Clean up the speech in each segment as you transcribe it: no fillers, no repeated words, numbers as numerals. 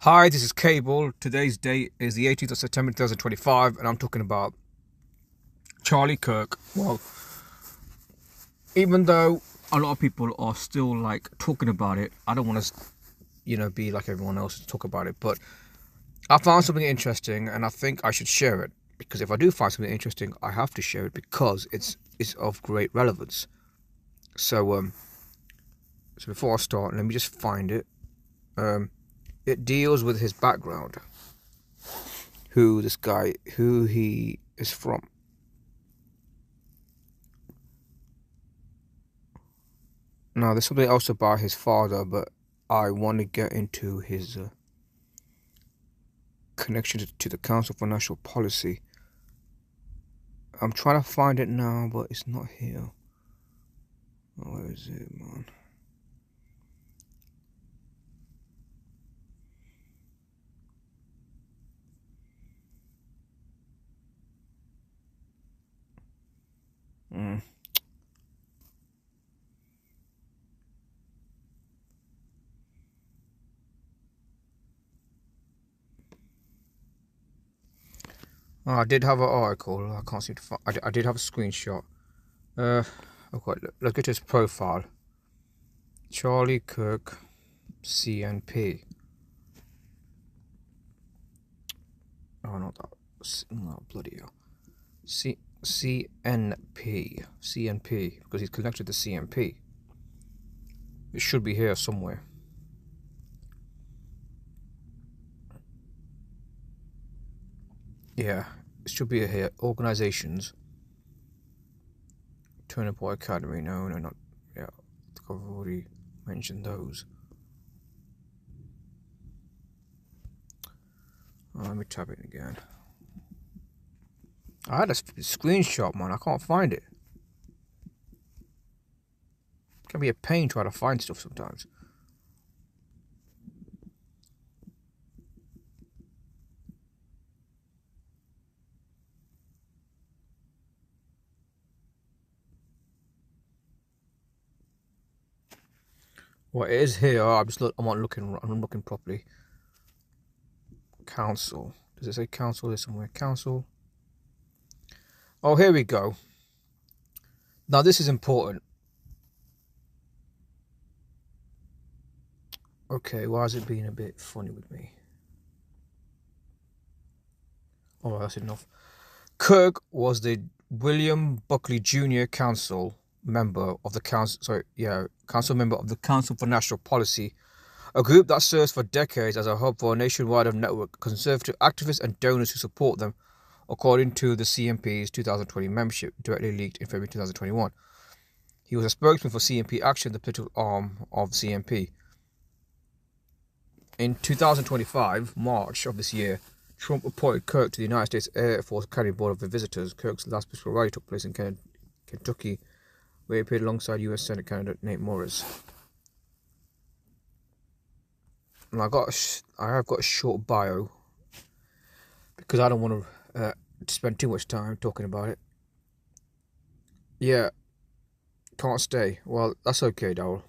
Hi, this is Cable. Today's date is the 18th of September 2025, and I'm talking about Charlie Kirk. Well, even though a lot of people are still like talking about it, I don't want to, be like everyone else to talk about it. But I found something interesting, and I think I should share it because if I do find something interesting, I have to share it because it's of great relevance. So before I start, let me just find it. It deals with his background, who he is from. Now, there's something else about his father, but I want to get into his connection to the Council for National Policy. I'm trying to find it now, but it's not here. Oh, where is it, man? Oh, I did have an article. I can't seem to find. I did have a screenshot. Okay, look at his profile. Charlie Kirk, CNP. Oh, not that. No, bloody hell. CNP. CNP. Because he's connected to CNP. It should be here somewhere. Yeah, it should be here. Organizations. Turner Boy Academy. No, not. Yeah, I've already mentioned those. Oh, let me tap it again. I had a screenshot, man. I can't find it. It can be a pain trying to find stuff sometimes. Well, it is here. I'm not looking. I'm looking properly. Council. Does it say council there somewhere? Council. Oh, here we go. Now this is important. Okay, why is it being a bit funny with me? Oh, that's enough. Kirk was the William Buckley Jr. Council member of the council member of the Council for National Policy, a group that serves for decades as a hub for a nationwide network of conservative activists and donors who support them, according to the CNP's 2020 membership, directly leaked in February 2021. He was a spokesman for CNP Action, the political arm of CNP. In 2025, March of this year, Trump appointed Kirk to the United States Air Force Academy Board of Visitors. Kirk's last political rally took place in Kentucky, where he appeared alongside U.S. Senate candidate Nate Morris. And I have got a short bio because I don't want to spend too much time talking about it. Yeah, can't stay. Well, that's okay, Dowell.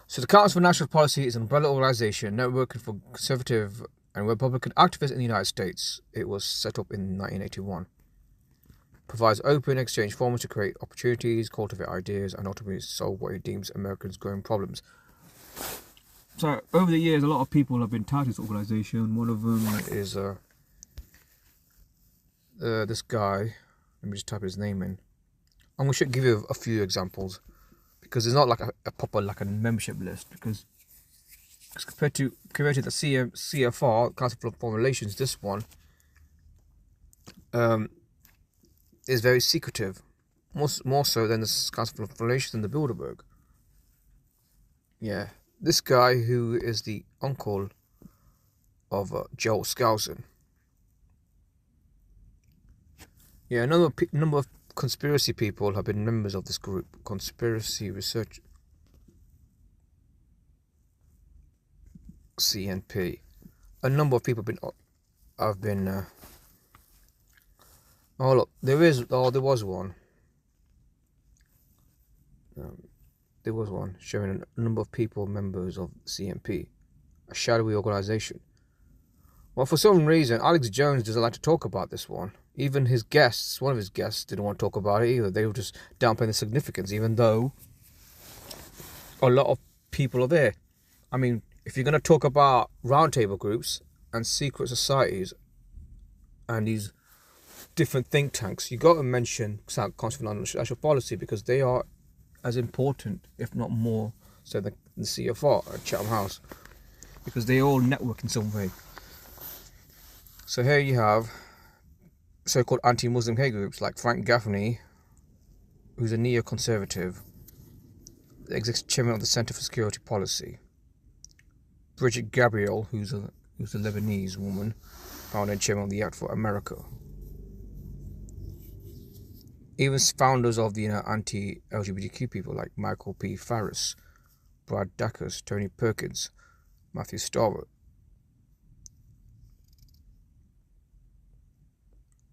So the Council for National Policy is an umbrella organization networking for conservative and Republican activists in the United States. It was set up in 1981. Provides open exchange forums to create opportunities, cultivate ideas, and ultimately solve what it deems Americans' growing problems. So over the years, a lot of people have been touting this organization. One of them is this guy. Let me just type his name in. And we should give you a few examples because it's not like a proper like a membership list, because compared to the CFR, Council for Foreign Relations, this one is very secretive, more so than the Council for Foreign Relations and the Bilderberg. Yeah, this guy who is the uncle of Joel Skousen. Yeah, a number of conspiracy people have been members of this group, Conspiracy Research CNP. A number of people have been. Oh look, there was one. There was one showing a number of people members of CNP, a shadowy organization. Well, for some reason, Alex Jones doesn't like to talk about this one. Even his guests, one of his guests, didn't want to talk about it either. They were just downplaying the significance, even though a lot of people are there. I mean, if you're going to talk about roundtable groups and secret societies and these different think tanks, you got to mention Council on International Policy, because they are as important, if not more so, than the CFR at Chatham House, because they all network in some way. So here you have so-called anti-Muslim hate groups like Frank Gaffney, who's a neoconservative, the executive chairman of the Centre for Security Policy. Bridget Gabriel, who's a Lebanese woman, founder and chairman of the Act for America. Even founders of the anti-LGBTQ people like Michael P. Farris, Brad Dacus, Tony Perkins, Matthew Starbuck.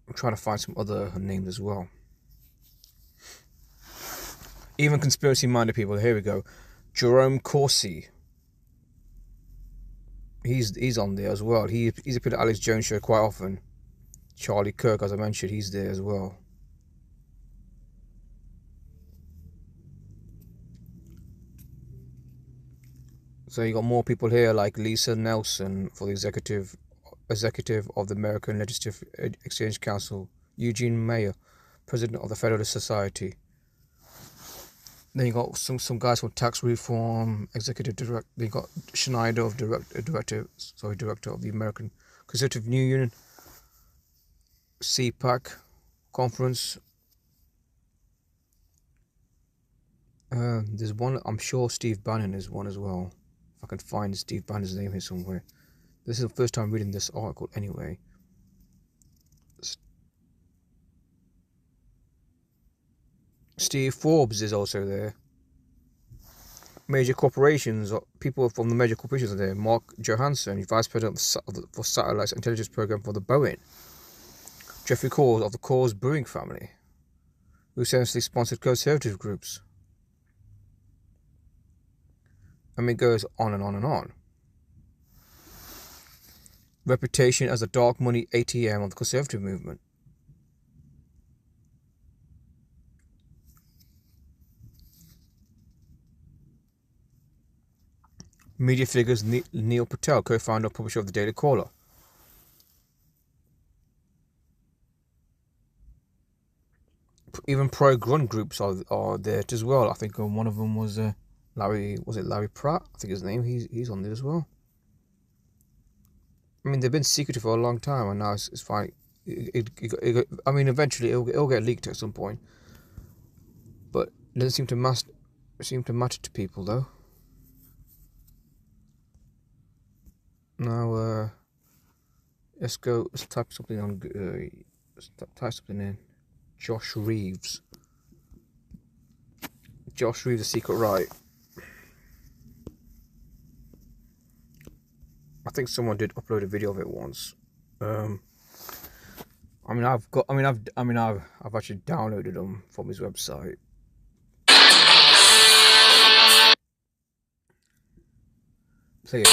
I'm trying to find some other names as well. Even conspiracy-minded people. Here we go. Jerome Corsi. He's on there as well. He's appeared at Alex Jones' show quite often. Charlie Kirk, as I mentioned, he's there as well. So you got more people here like Lisa Nelson for the executive of the American Legislative Exchange Council, Eugene Mayer, president of the Federalist Society. Then you got some guys from tax reform, executive director. Then you got Schneider, of director of the American Conservative New Union, CPAC conference. There's one. I'm sure Steve Bannon is one as well. If I can find Steve Bannon's name here somewhere. This is the first time reading this article anyway. Steve Forbes is also there. Major corporations, people from the major corporations are there. Mark Johansson, Vice President for Satellites Intelligence Program for the Boeing. Jeffrey Coors of the Coors Brewing family, who essentially sponsored conservative groups. I mean, it goes on and on and on. Reputation as a dark money ATM of the conservative movement. Media figures Neil Patel, co-founder and publisher of the Daily Caller. Even pro-gun groups are there as well. I think one of them was Larry Pratt? I think his name. He's on there as well. I mean, they've been secretive for a long time, and now it's fine. I mean, eventually it'll get leaked at some point, but it doesn't seem to matter to people though. Now, let's type something on. Type something in. Josh Reeves, The Secret Right. I think someone did upload a video of it once. I've actually downloaded them from his website. Play it.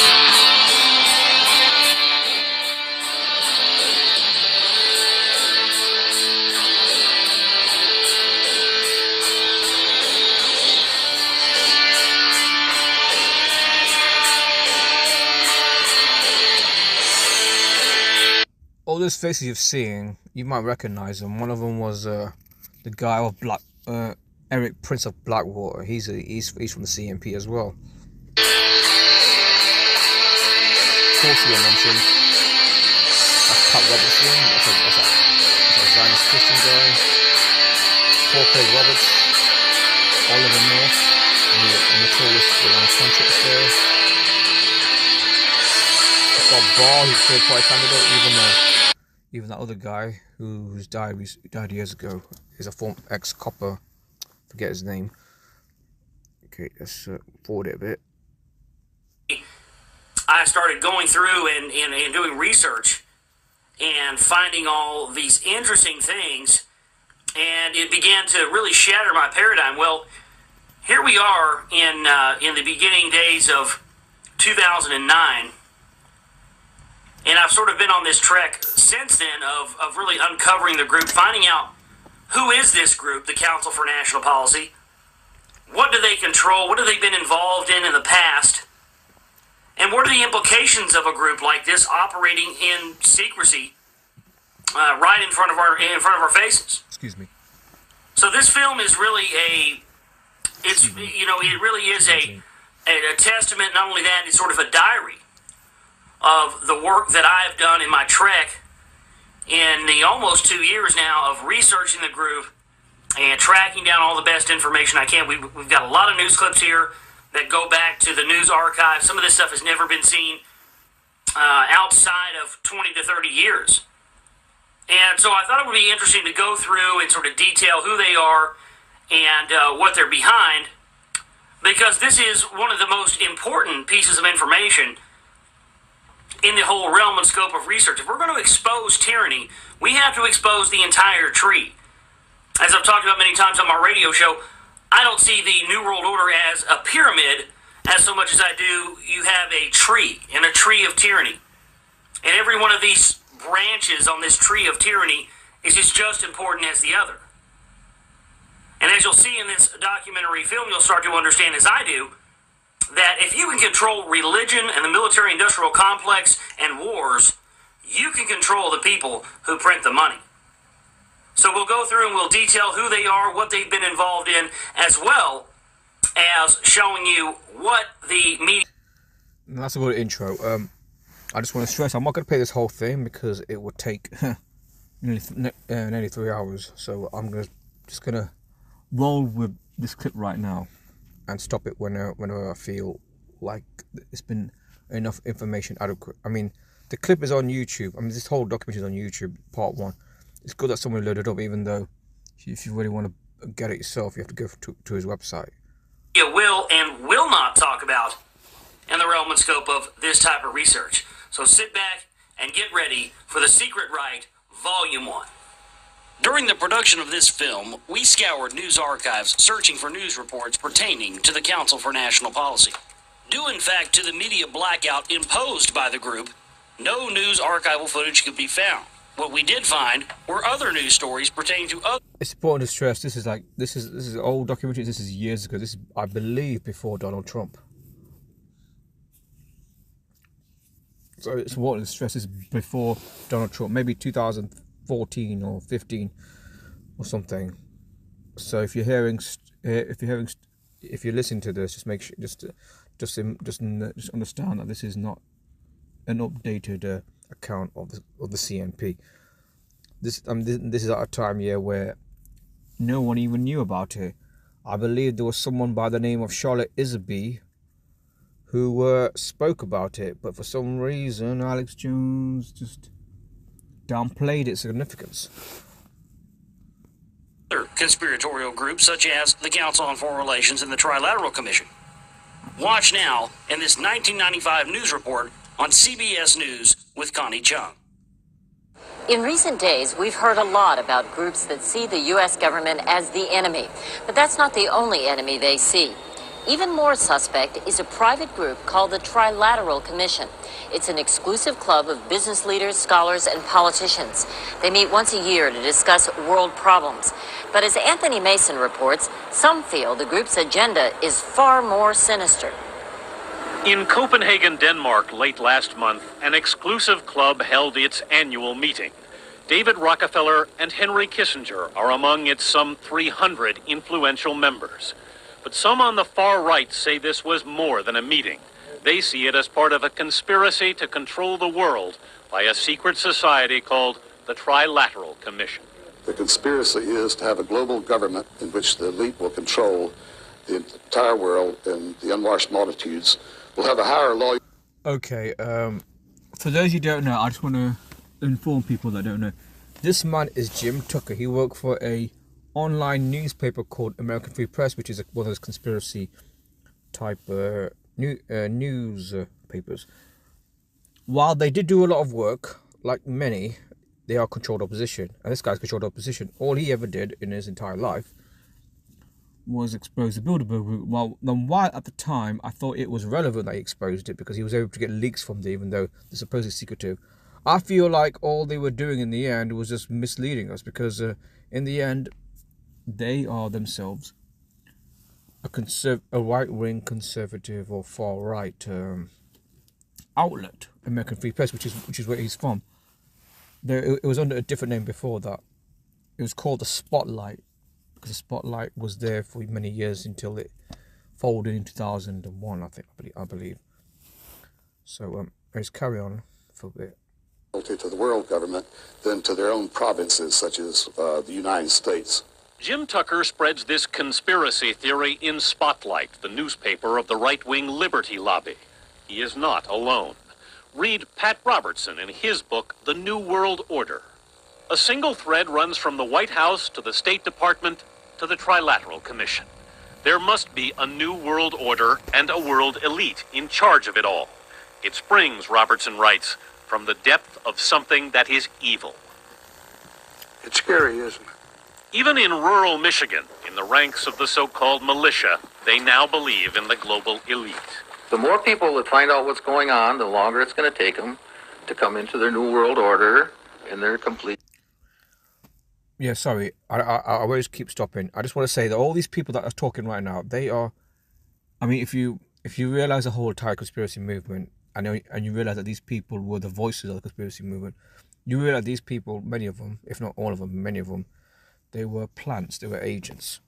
All those faces you've seen, you might recognize them. One of them was the guy of Eric Prince of Blackwater. He's from the CNP as well. Corsi I mentioned. That's Pat Robertson. That's a Zionist Christian guy. Paul Craig Roberts. Oliver North. The notorious Iran contracts there. Bob Barr, who's third party candidate. Even that other guy who's died years ago is a former ex-copper. Forget his name. Okay, let's forward it a bit. I started going through and doing research and finding all these interesting things, and it began to really shatter my paradigm. Well, here we are in the beginning days of 2009. And I've sort of been on this trek since then of really uncovering the group, finding out who is this group, the Council for National Policy, what do they control, what have they been involved in the past, and what are the implications of a group like this operating in secrecy right in front of our faces. Excuse me. So this film is really it really is a testament. Not only that, it's sort of a diary of the work that I have done in my trek in the almost 2 years now of researching the group and tracking down all the best information I can. We've got a lot of news clips here that go back to the news archive. Some of this stuff has never been seen outside of 20 to 30 years. And so I thought it would be interesting to go through and sort of detail who they are and what they're behind, because this is one of the most important pieces of information in the whole realm and scope of research. If we're going to expose tyranny, we have to expose the entire tree. As I've talked about many times on my radio show, I don't see the New World Order as a pyramid as so much as I do you have a tree, and a tree of tyranny. And every one of these branches on this tree of tyranny is just important as the other. And as you'll see in this documentary film, you'll start to understand, as I do, that if you can control religion and the military-industrial complex and wars, you can control the people who print the money. So we'll go through and we'll detail who they are, what they've been involved in, as well as showing you what the media... That's a good intro. I just want to stress, I'm not going to play this whole thing because it would take nearly 3 hours. So I'm just going to roll with this clip right now and stop it whenever I feel like it's been enough information adequate. I mean, the clip is on YouTube. I mean, this whole documentary is on YouTube, part 1. It's good that someone loaded it up, even though if you really want to get it yourself, you have to go to his website. You will and will not talk about in the realm and scope of this type of research. So sit back and get ready for The Secret Right, Volume 1. During the production of this film, we scoured news archives searching for news reports pertaining to the Council for National Policy. Due in fact to the media blackout imposed by the group, no news archival footage could be found. What we did find were other news stories pertaining to other... It's important to stress, this is old documentaries. This is years ago. This is, I believe, before Donald Trump. So it's important to stress, this is before Donald Trump, maybe 2014 or 15 or something. So if you're listening to this, just make sure, just understand that this is not an updated account of the CNP. This is at a time where no one even knew about it. I believe there was someone by the name of Charlotte Iserby who spoke about it, but for some reason Alex Jones just downplayed its significance. Other conspiratorial groups such as the Council on Foreign Relations and the Trilateral Commission. Watch now in this 1995 news report on CBS News with Connie Chung. In recent days, we've heard a lot about groups that see the U.S. government as the enemy, but that's not the only enemy they see. Even more suspect is a private group called the Trilateral Commission. It's an exclusive club of business leaders, scholars, and politicians. They meet once a year to discuss world problems. But as Anthony Mason reports, some feel the group's agenda is far more sinister. In Copenhagen, Denmark, late last month, an exclusive club held its annual meeting. David Rockefeller and Henry Kissinger are among its some 300 influential members. But some on the far right say this was more than a meeting. They see it as part of a conspiracy to control the world by a secret society called the Trilateral Commission. The conspiracy is to have a global government in which the elite will control the entire world, and the unwashed multitudes will have a higher law. Okay, for those you don't know, I just want to inform people that don't know. This man is Jim Tucker. He worked for a online newspaper called American Free Press, which is one of those conspiracy type news papers. While they did do a lot of work, like many, they are controlled opposition, and this guy's controlled opposition. All he ever did in his entire life was exposed the Bilderberg Group. Well, then why at the time I thought it was relevant that he exposed it, because he was able to get leaks from it, even though they're supposedly secretive. I feel like all they were doing in the end was just misleading us, because in the end, they are themselves a right-wing conservative or far-right outlet, American Free Press, which is where he's from. It was under a different name before that. It was called the Spotlight, because the Spotlight was there for many years until it folded in 2001, I believe. So let's carry on for a bit. To the world government than to their own provinces, such as the United States. Jim Tucker spreads this conspiracy theory in Spotlight, the newspaper of the right-wing Liberty Lobby. He is not alone. Read Pat Robertson in his book, The New World Order. A single thread runs from the White House to the State Department to the Trilateral Commission. There must be a new world order and a world elite in charge of it all. It springs, Robertson writes, from the depth of something that is evil. It's scary, isn't it? Even in rural Michigan, in the ranks of the so-called militia, they now believe in the global elite. The more people that find out what's going on, the longer it's going to take them to come into their new world order and their complete... Yeah, sorry, I always keep stopping. I just want to say that all these people that are talking right now, they are... I mean, if you realize the whole entire conspiracy movement, and you realize that these people were the voices of the conspiracy movement, you realize these people, many of them, if not all of them, many of them, they were plants, they were agents.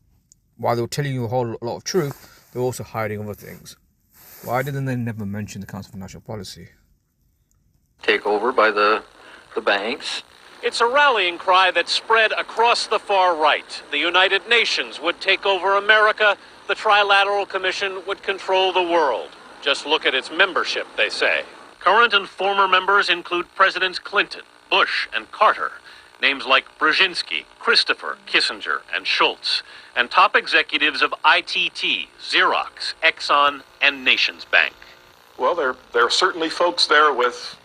While they were telling you a whole lot of truth, they were also hiding other things. Why didn't they never mention the Council for National Policy? Take over by the banks. It's a rallying cry that spread across the far right. The United Nations would take over America. The Trilateral Commission would control the world. Just look at its membership, they say. Current and former members include Presidents Clinton, Bush, and Carter. Names like Brzezinski, Christopher, Kissinger, and Schultz. And top executives of ITT, Xerox, Exxon, and Nations Bank. Well, there are certainly folks there with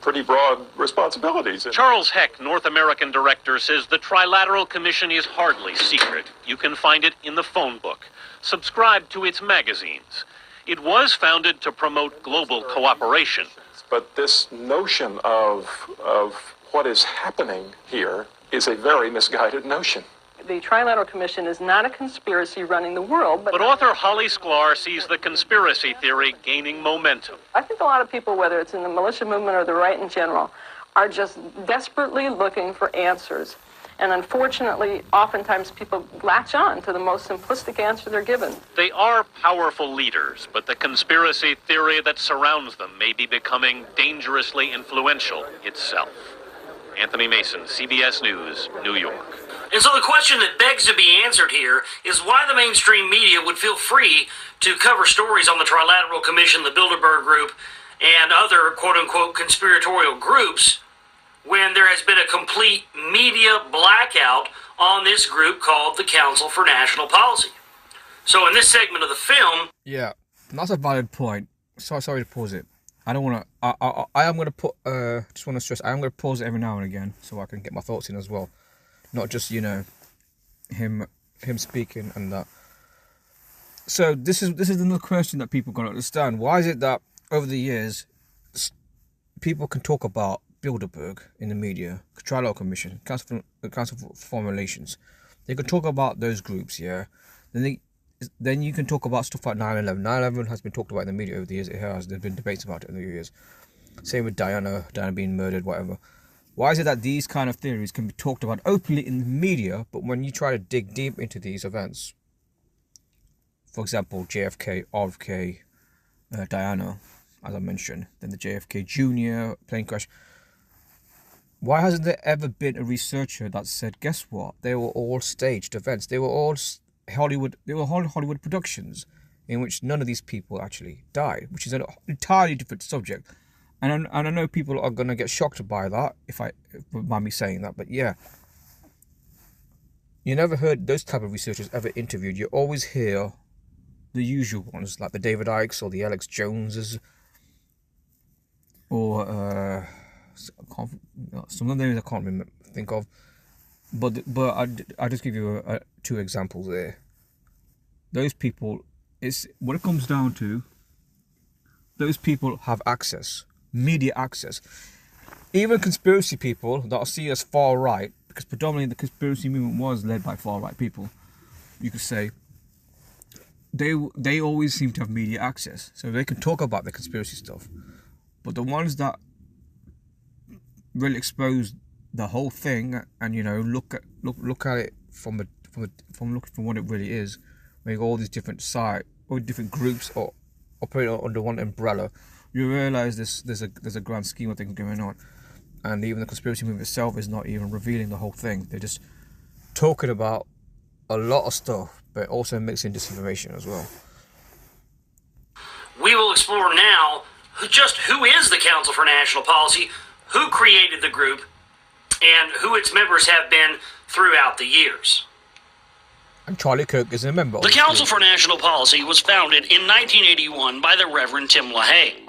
pretty broad responsibilities. Charles Heck, North American director, says the Trilateral Commission is hardly secret. You can find it in the phone book. Subscribe to its magazines. It was founded to promote global cooperation. But this notion of what is happening here is a very misguided notion. The Trilateral Commission is not a conspiracy running the world. But author Holly Sklar sees the conspiracy theory gaining momentum. I think a lot of people, whether it's in the militia movement or the right in general, are just desperately looking for answers. And unfortunately, oftentimes people latch on to the most simplistic answer they're given. They are powerful leaders, but the conspiracy theory that surrounds them may be becoming dangerously influential itself. Anthony Mason, CBS News, New York. And so the question that begs to be answered here is why the mainstream media would feel free to cover stories on the Trilateral Commission, the Bilderberg Group, and other quote-unquote conspiratorial groups when there has been a complete media blackout on this group called the Council for National Policy. So in this segment of the film... Yeah, that's a valid point. Sorry to pause it. I don't want to... I am going to put... just want to stress, I am going to pause it every now and again so I can get my thoughts in as well. Not just, him speaking and that. So this is another question that people got to understand. Why is it that over the years, people can talk about Bilderberg in the media, Trilateral Commission, Council for Foreign Relations. They can talk about those groups, yeah. Then you can talk about stuff like 9/11. 9/11 has been talked about in the media over the years. It has. There's been debates about it in the years. Same with Diana being murdered, whatever. Why is it that these kind of theories can be talked about openly in the media, but when you try to dig deep into these events, for example, JFK, RFK, Diana, as I mentioned, then the JFK Jr. plane crash, why hasn't there ever been a researcher that said, guess what? They were all staged events. They were all Hollywood productions in which none of these people actually died, which is an entirely different subject. And I know people are going to get shocked by that, if mind me saying that, but yeah. You never heard those type of researchers ever interviewed. You always hear the usual ones, like the David Icks or the Alex Joneses, or some of the names I can't think of. But I just give you two examples there. Those people, it's what it comes down to. Those people have access, media access. Even conspiracy people that are seen as far right, because predominantly the conspiracy movement was led by far right people, you could say, they always seem to have media access, so they can talk about the conspiracy stuff. But the ones that really expose the whole thing and look at it from looking from what it really is, make all these different or different groups or operate under one umbrella, you realise there's a grand scheme of things going on, and even the conspiracy movement itself is not even revealing the whole thing. They're just talking about a lot of stuff, but also mixing disinformation as well. We will explore now just who is the Council for National Policy, who created the group, and who its members have been throughout the years. And Charlie Kirk is a member. The Council for National Policy was founded in 1981 by the Reverend Tim LaHaye.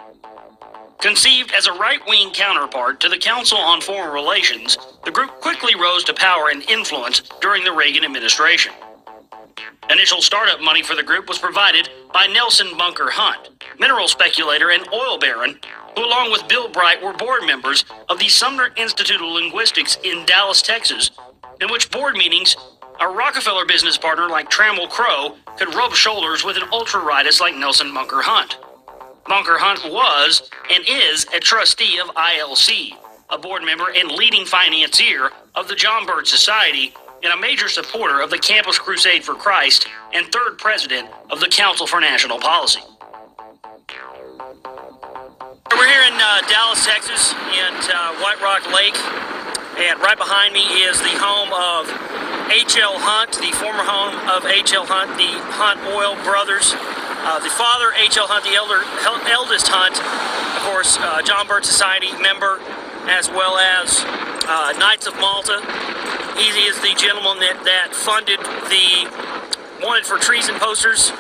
Conceived as a right-wing counterpart to the Council on Foreign Relations, the group quickly rose to power and influence during the Reagan administration. Initial startup money for the group was provided by Nelson Bunker Hunt, mineral speculator and oil baron, who along with Bill Bright were board members of the Sumner Institute of Linguistics in Dallas, Texas, in which board meetings a Rockefeller business partner like Trammell Crow could rub shoulders with an ultra-rightist like Nelson Bunker Hunt. Bunker Hunt was and is a trustee of ILC, a board member and leading financier of the John Birch Society, and a major supporter of the Campus Crusade for Christ and third president of the Council for National Policy. We're here in Dallas, Texas, at White Rock Lake, and right behind me is the home of H.L. Hunt, the former home of H.L. Hunt, the Hunt Oil brothers. The father, H.L. Hunt, the eldest Hunt, of course, John Birch Society member, as well as Knights of Malta. He is the gentleman that funded the wanted for treason posters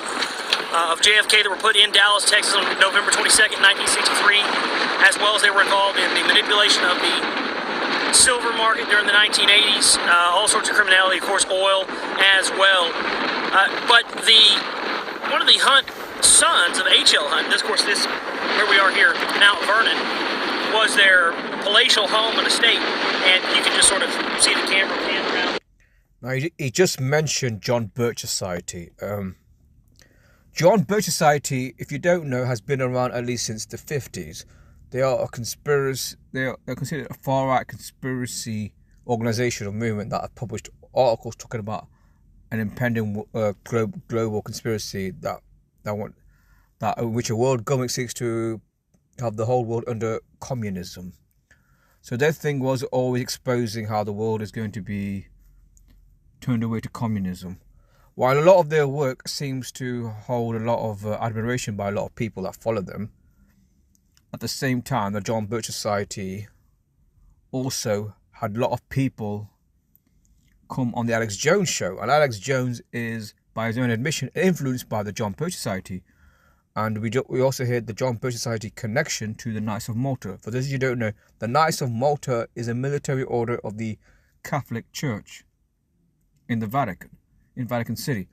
of JFK that were put in Dallas, Texas on November 22nd, 1963, as well as they were involved in the manipulation of the silver market during the 1980s, all sorts of criminality, of course, oil as well. But one of the Hunt sons of H.L. Hunt, of course, this where we are here in Mount Vernon, was their palatial home and estate, and you can just sort of see the camera pan around. Now, he just mentioned John Birch Society. John Birch Society, if you don't know, has been around at least since the 50s. They are a conspiracy. They're considered a far-right conspiracy organization or movement that have published articles talking about an impending global conspiracy in which a world government seeks to have the whole world under communism. So their thing was always exposing how the world is going to be turned away to communism. While a lot of their work seems to hold a lot of admiration by a lot of people that follow them, at the same time, the John Birch Society also had a lot of people come on the Alex Jones show. And Alex Jones is, by his own admission, influenced by the John Birch Society. And we also heard the John Birch Society connection to the Knights of Malta. For those of you who don't know, the Knights of Malta is a military order of the Catholic Church in the Vatican, in Vatican City.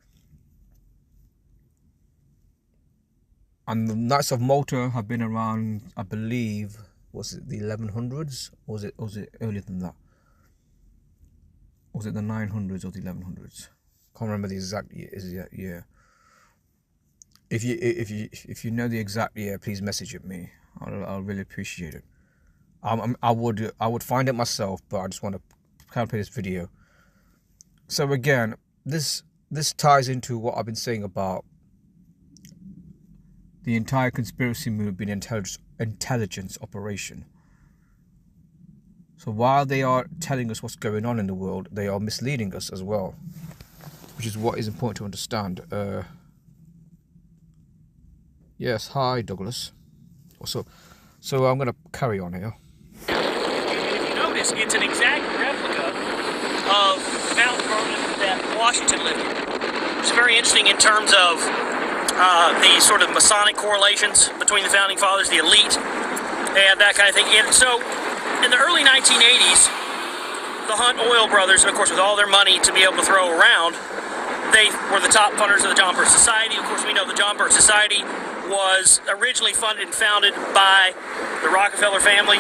And the Knights of Malta have been around, I believe, was it the 1100s? Or was it earlier than that? Was it the 900s or the 1100s? Can't remember the exact year. If you know the exact year, please message it me. I'll really appreciate it. I would find it myself, but I just want to kind of play this video. So again, this ties into what I've been saying about the entire conspiracy movement being intelligence operation. So while they are telling us what's going on in the world, they are misleading us as well, which is what is important to understand. Yes, hi Douglas. So I'm going to carry on here. If you notice, it's an exact replica of Mount Vernon that Washington lived in. It's very interesting in terms of the sort of Masonic correlations between the Founding Fathers, the elite, and that kind of thing. And so, in the early 1980s, the Hunt Oil brothers, of course, with all their money to be able to throw around, they were the top funders of the John Birch Society. Of course, we know the John Birch Society was originally funded and founded by the Rockefeller family,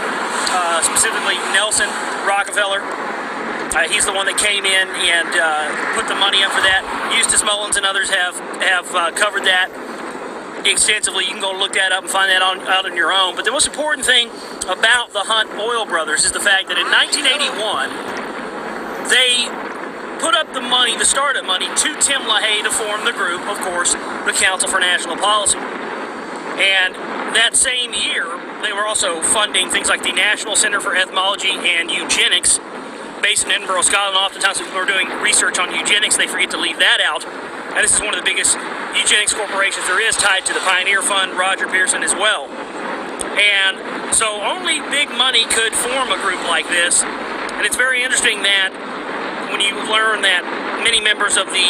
specifically Nelson Rockefeller. He's the one that came in and put the money up for that. Eustace Mullins and others have covered that extensively. You can go look that up and find that out on your own. But the most important thing about the Hunt Oil brothers is the fact that in 1981, they put up the money, the startup money, to Tim LaHaye to form the group, of course, the Council for National Policy. And that same year, they were also funding things like the National Center for Ethnology and Eugenics, based in Edinburgh, Scotland. Oftentimes when people are doing research on eugenics, they forget to leave that out. And this is one of the biggest eugenics corporations there is, tied to the Pioneer Fund, Roger Pearson as well. And so only big money could form a group like this. And it's very interesting that when you learn that many members of the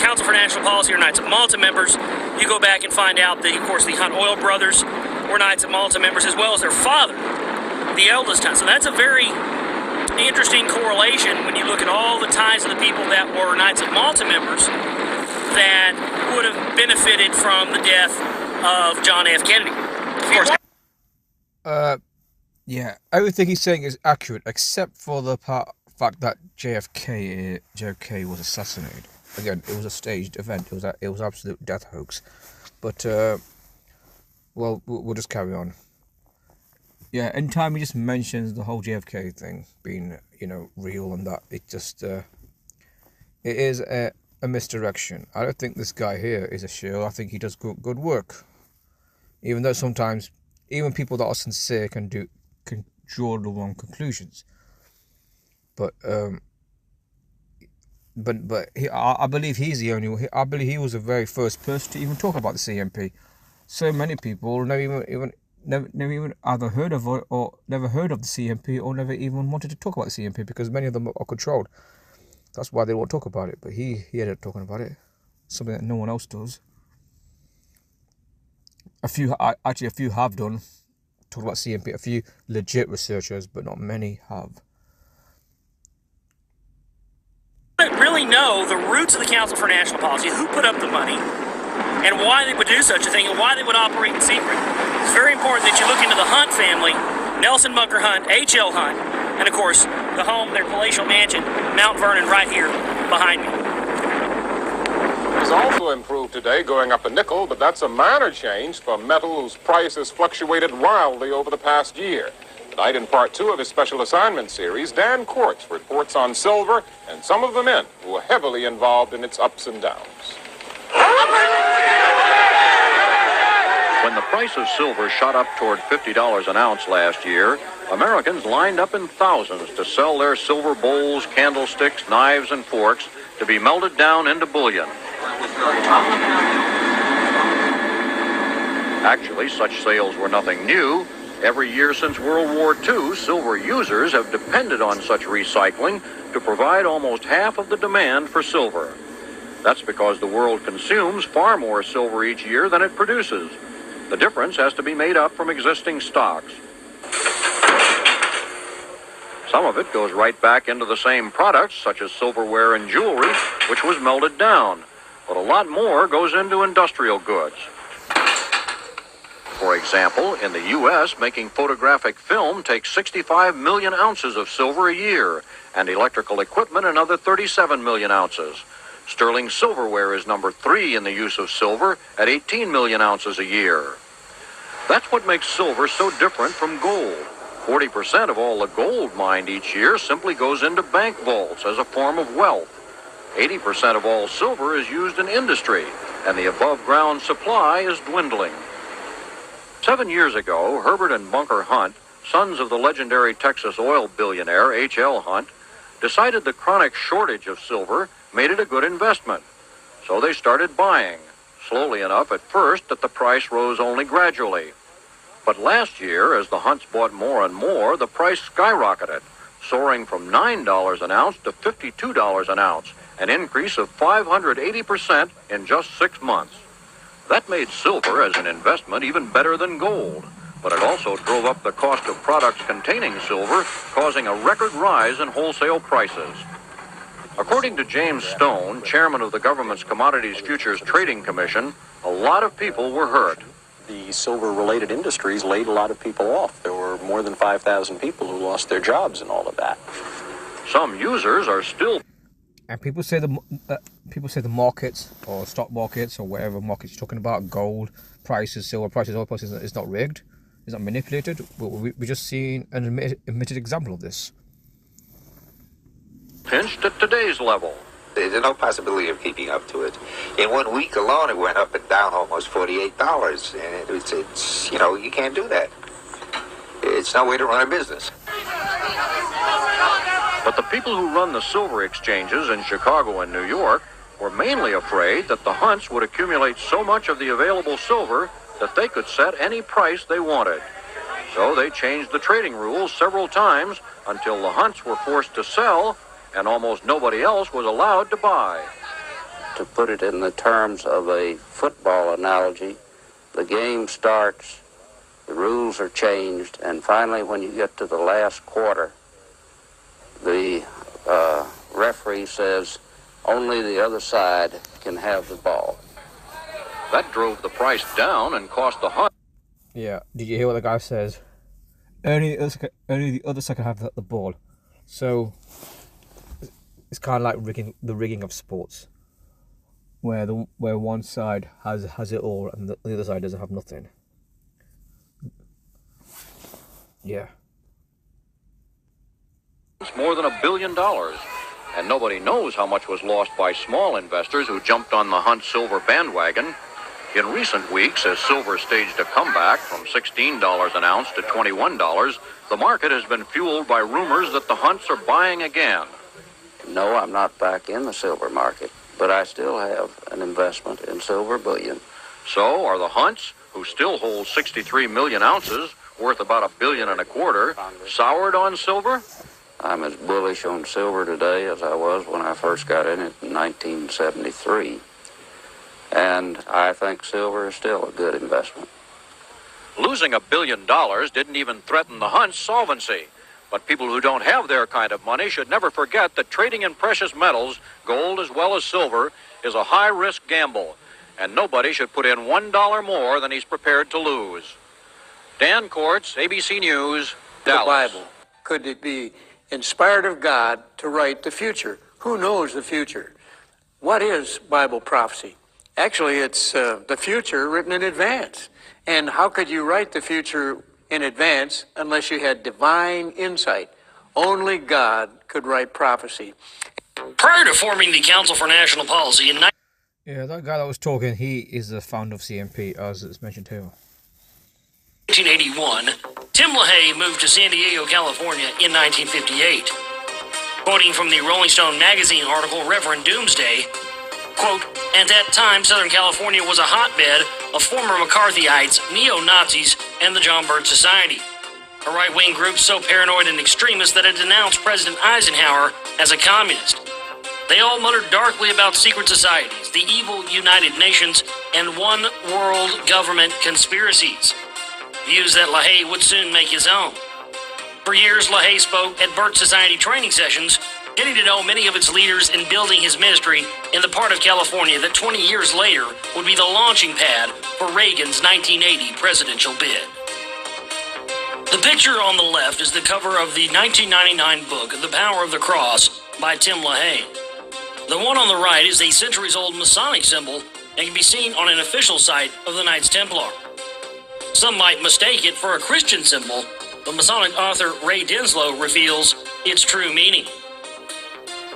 Council for National Policy are Knights of Malta members, you go back and find out that, of course, the Hunt Oil brothers were Knights of Malta members, as well as their father, the eldest Hunt. So that's a very interesting correlation when you look at all the ties of the people that were Knights of Malta members that would have benefited from the death of John F. Kennedy. Of course. Yeah, everything he's saying is accurate, except for the fact that JFK was assassinated. Again, it was a staged event. It was absolute death hoax. But well, we'll just carry on. Yeah, in time he just mentions the whole JFK thing being, real, and that it just it is a misdirection. I don't think this guy here is a shill. I think he does good work. Even though sometimes even people that are sincere can draw the wrong conclusions. But I believe he's the only. I believe he was the very first person to even talk about the CNP. So many people never even either heard of or never heard of the CNP, or never even wanted to talk about the CNP, because many of them are controlled. That's why they won't talk about it. But he ended up talking about it, something that no one else does. A few have done, talk about CNP. A few legit researchers, but not many have. Really know the roots of the Council for National Policy, who put up the money, and why they would do such a thing, and why they would operate in secret. It's very important that you look into the Hunt family, Nelson Bunker Hunt, H.L. Hunt, and of course, the home, their palatial mansion, Mount Vernon, right here behind me. It's also improved today, going up a nickel, but that's a minor change for metal whose price has fluctuated wildly over the past year. Tonight, in part 2 of his special assignment series, Dan Quartz reports on silver and some of the men who are heavily involved in its ups and downs. When the price of silver shot up toward $50 an ounce last year, Americans lined up in thousands to sell their silver bowls, candlesticks, knives, and forks to be melted down into bullion. Actually, such sales were nothing new. Every year since World War II, silver users have depended on such recycling to provide almost half of the demand for silver. That's because the world consumes far more silver each year than it produces. The difference has to be made up from existing stocks. Some of it goes right back into the same products, such as silverware and jewelry, which was melted down. But a lot more goes into industrial goods. For example, in the U.S., making photographic film takes 65 million ounces of silver a year, and electrical equipment another 37 million ounces. Sterling silverware is number 3 in the use of silver at 18 million ounces a year. That's what makes silver so different from gold. 40% of all the gold mined each year simply goes into bank vaults as a form of wealth. 80% of all silver is used in industry, and the above-ground supply is dwindling. 7 years ago, Herbert and Bunker Hunt, sons of the legendary Texas oil billionaire H.L. Hunt, decided the chronic shortage of silver made it a good investment. So they started buying, slowly enough at first that the price rose only gradually. But last year, as the Hunts bought more and more, the price skyrocketed, soaring from $9 an ounce to $52 an ounce, an increase of 580% in just 6 months. That made silver as an investment even better than gold. but it also drove up the cost of products containing silver, causing a record rise in wholesale prices. According to James Stone, chairman of the government's Commodities Futures Trading Commission, a lot of people were hurt. The silver-related industries laid a lot of people off. There were more than 5,000 people who lost their jobs and all of that. Some users are still... And people say the markets or stock markets or whatever markets you're talking about, gold prices, silver prices, oil prices, is not rigged, it's not manipulated. We're just seeing an admitted example of this. Pinched at today's level. There's no possibility of keeping up to it. In 1 week alone, it went up and down almost $48, and it's you can't do that. It's no way to run a business. But the people who run the silver exchanges in Chicago and New York were mainly afraid that the hunts would accumulate so much of the available silver that they could set any price they wanted. So they changed the trading rules several times until the hunts were forced to sell and almost nobody else was allowed to buy. To put it in the terms of a football analogy, the game starts, the rules are changed, and finally when you get to the last quarter, the referee says only the other side can have the ball. That drove the price down and cost the hunt. Yeah, did you hear what the guy says? Only the other side can have the ball. So it's kind of like the rigging of sports, where one side has it all and the other side doesn't have nothing. Yeah. It's more than $1 billion, and nobody knows how much was lost by small investors who jumped on the Hunt silver bandwagon. In recent weeks, as silver staged a comeback from $16 an ounce to $21, the market has been fueled by rumors that the Hunts are buying again. No, I'm not back in the silver market, but I still have an investment in silver bullion. So are the Hunts, who still hold 63 million ounces, worth about $1.25 billion, soured on silver? I'm as bullish on silver today as I was when I first got in it in 1973. And I think silver is still a good investment. Losing $1 billion didn't even threaten the Hunts' solvency. But people who don't have their kind of money should never forget that trading in precious metals, gold as well as silver, is a high-risk gamble. And nobody should put in $1 more than he's prepared to lose. Dan Courts, ABC News, Dallas. The Bible. Could it be inspired of God to write the future? Who knows the future? What is Bible prophecy? Actually, it's the future written in advance. And how could you write the future in advance unless you had divine insight? Only God could write prophecy. Prior to forming the Council for National Policy in Yeah, that guy that was talking, he is the founder of CNP, as it's mentioned here. 1981, Tim LaHaye moved to San Diego, California in 1958. Quoting from the Rolling Stone magazine article Reverend Doomsday, quote, "At that time, Southern California was a hotbed of former McCarthyites, neo-Nazis, and the John Birch Society, a right-wing group so paranoid and extremist that it denounced President Eisenhower as a communist. They all muttered darkly about secret societies, the evil United Nations, and one world government conspiracies, views that LaHaye would soon make his own. For years, LaHaye spoke at Birch Society training sessions, getting to know many of its leaders and building his ministry in the part of California that 20 years later would be the launching pad for Reagan's 1980 presidential bid." The picture on the left is the cover of the 1999 book, The Power of the Cross, by Tim LaHaye. The one on the right is a centuries-old Masonic symbol and can be seen on an official site of the Knights Templar. Some might mistake it for a Christian symbol, but Masonic author Ray Denslow reveals its true meaning.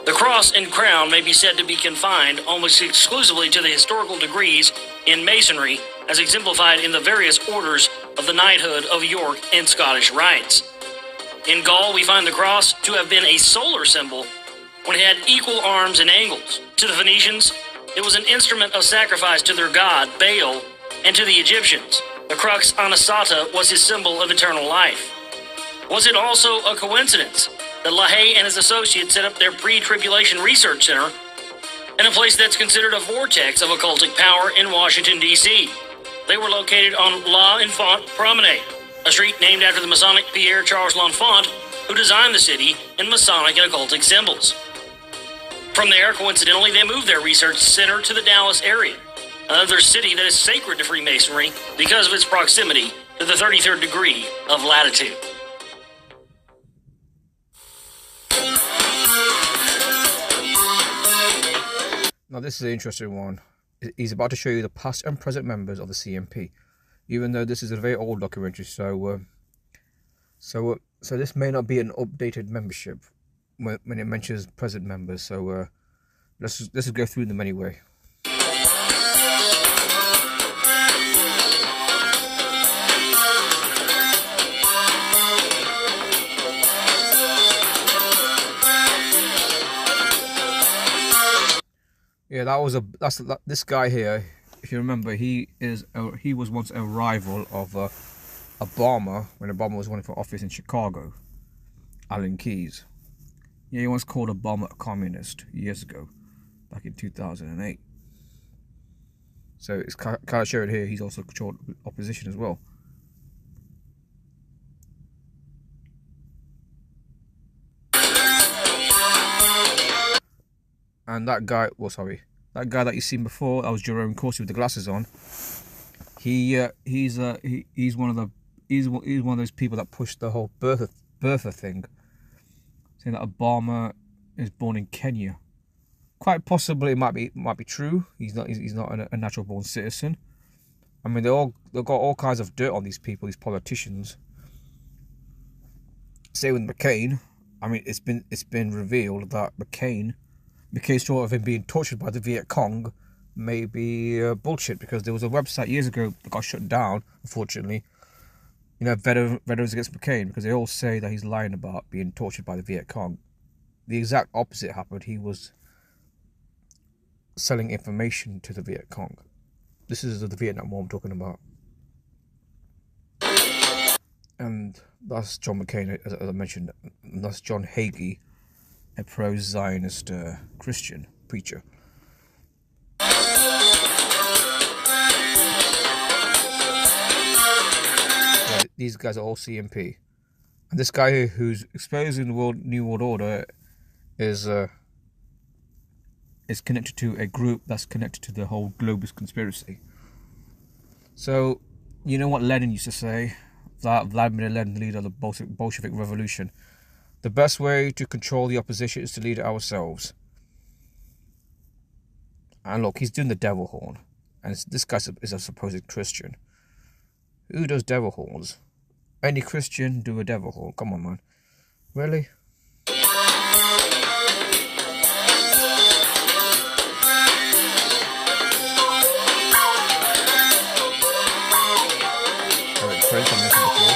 The cross and crown may be said to be confined almost exclusively to the historical degrees in Masonry, as exemplified in the various orders of the knighthood of York and Scottish rites. In Gaul, we find the cross to have been a solar symbol when it had equal arms and angles. To the Phoenicians, it was an instrument of sacrifice to their god, Baal, and to the Egyptians, the crux ansata was his symbol of eternal life. Was it also a coincidence that LaHaye and his associates set up their pre-tribulation research center in a place that's considered a vortex of occultic power in Washington, D.C.? They were located on La Infante Promenade, a street named after the Masonic Pierre Charles L'Enfant, who designed the city in Masonic and occultic symbols. From there, coincidentally, they moved their research center to the Dallas area, another city that is sacred to Freemasonry because of its proximity to the 33rd degree of latitude. Now this is an interesting one. He's about to show you the past and present members of the CNP, even though this is a very old documentary. So this may not be an updated membership when it mentions present members. So let's just go through them anyway. Yeah, this guy here. If you remember, he was once a rival of Obama when Obama was running for office in Chicago. Alan Keyes. Yeah, he once called Obama a communist years ago, back in 2008. So it's kind of showing here he's also controlled opposition as well. And that guy, that guy that you've seen before, that was Jerome Corsi with the glasses on. He's one of those people that pushed the whole birther thing, saying that Obama is born in Kenya. Quite possibly, it might be true. He's not a natural born citizen. I mean, they've got all kinds of dirt on these people, these politicians. Same with McCain. I mean, it's been revealed that McCain's story of him being tortured by the Viet Cong may be bullshit, because there was a website years ago that got shut down, unfortunately. You know, Veterans Against McCain, because they all say that he's lying about being tortured by the Viet Cong. The exact opposite happened. He was selling information to the Viet Cong. This is the Vietnam War I'm talking about. And that's John McCain, as I mentioned. And that's John Hagee, a pro-Zionist Christian preacher. Yeah, these guys are all CNP. And this guy here who's exposing the New World Order is connected to a group that's connected to the whole globalist conspiracy. So, you know what Lenin used to say? That Vladimir Lenin, the leader of the Bolshevik Revolution. The best way to control the opposition is to lead it ourselves. And look, he's doing the devil horn. And this guy is a supposed Christian. Who does devil horns? Any Christian do a devil horn? Come on, man. Really? French, I mentioned before.